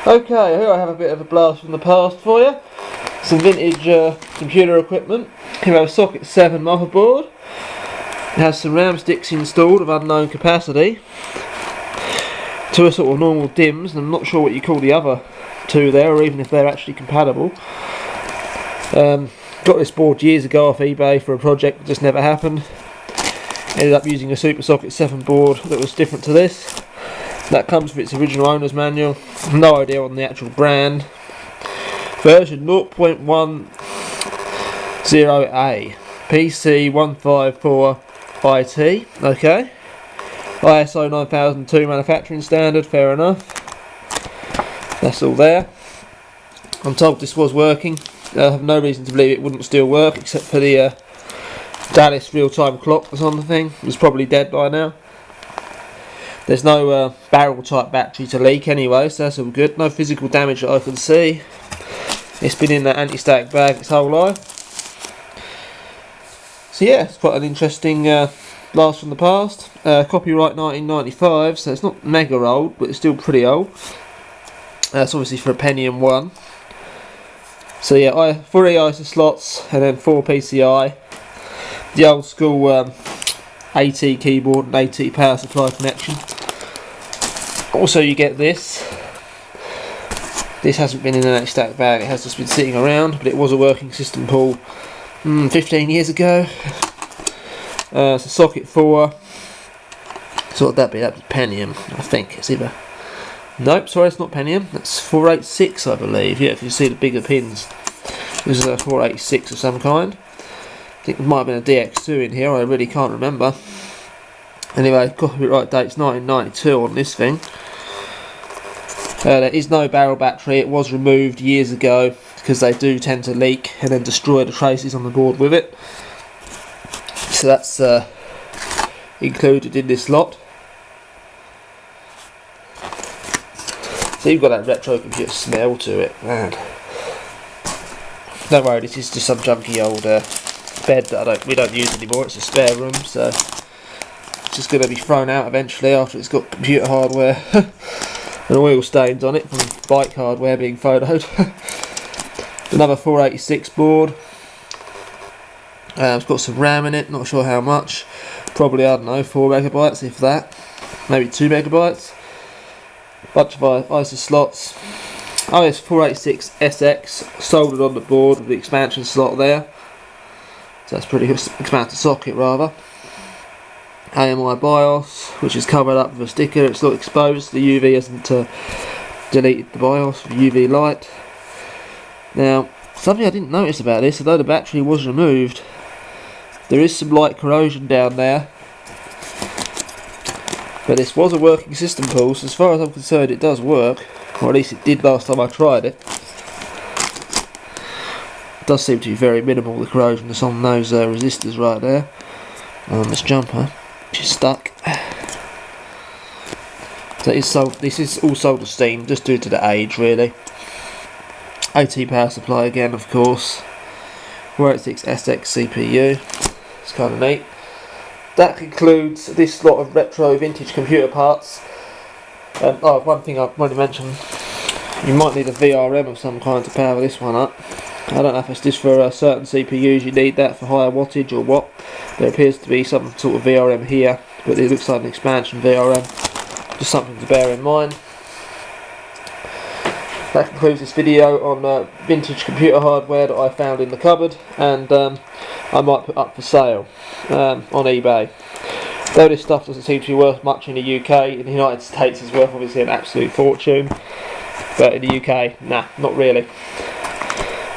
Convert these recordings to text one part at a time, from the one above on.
Okay, here I have a bit of a blast from the past for you. Some vintage computer equipment. Here I have a Socket 7 motherboard. It has some RAM sticks installed of unknown capacity. Two are sort of normal DIMMs, and I'm not sure what you call the other two there, or even if they're actually compatible. Got this board years ago off eBay for a project that just never happened. Ended up using a Super Socket 7 board that was different to this. That comes with its original owner's manual. No idea on the actual brand. Version 0.10A. PC154IT. Okay. ISO 9002 manufacturing standard. Fair enough. That's all there. I'm told this was working. I have no reason to believe it wouldn't still work, except for the Dallas real-time clock that's on the thing. It's probably dead by now. There's no barrel type battery to leak anyway, so that's all good. No physical damage that I can see. It's been in that anti-static bag its whole life. So yeah, it's quite an interesting blast from the past. Copyright 1995, so it's not mega old, but it's still pretty old. That's obviously for a Pentium 1. So yeah, 4 ISA slots and then 4 PCI. The old school AT keyboard and AT power supply connection. Also you get this. This hasn't been in an anti-static bag, it has just been sitting around, but it was a working system pull 15 years ago. It's a Socket 4. So what would that be? That'd be Pentium, I think. It's either... Nope, sorry, it's not Pentium. That's 486, I believe. Yeah, if you see the bigger pins. This is a 486 of some kind. I think there might have been a DX2 in here, I really can't remember. Anyway, copyright date's 1992 on this thing. There is no barrel battery. It was removed years ago because they do tend to leak and then destroy the traces on the board with it. So that's included in this lot. So you've got that retro computer smell to it, man. Don't worry, this is just some junky old bed that we don't use anymore. It's a spare room, so it's just going to be thrown out eventually after it's got computer hardware and oil stains on it from bike hardware being photoed. Another 486 board. It's got some RAM in it, not sure how much. Probably, I don't know, 4 megabytes if that. Maybe 2 megabytes. Bunch of ISA slots. Oh, it's 486 SX soldered on the board with the expansion slot there. So that's pretty good. Expanded socket rather. AMI BIOS, which is covered up with a sticker. It's not exposed. The UV hasn't deleted the BIOS with UV light. Now, something I didn't notice about this, although the battery was removed, there is some light corrosion down there. But this was a working system pull, so as far as I'm concerned it does work, or at least it did last time I tried it. It does seem to be very minimal, the corrosion that's on those resistors right there, on this jumper, which is stuck. So this is all solder steam, just due to the age really. AT power supply again, of course. 486 SX CPU, it's kind of neat. That concludes this lot of retro vintage computer parts. Oh, one thing I wanted to mention, you might need a VRM of some kind to power this one up. I don't know if it's just for certain CPUs you need that for higher wattage or what. There appears to be some sort of VRM here, but it looks like an expansion VRM. Just something to bear in mind. That concludes this video on vintage computer hardware that I found in the cupboard, and I might put up for sale on eBay. Though this stuff doesn't seem to be worth much in the UK, in the United States it's worth obviously an absolute fortune, but in the UK, nah, not really.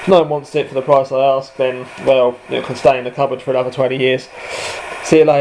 If no one wants it for the price I ask, then well, it can stay in the cupboard for another 20 years. See you later.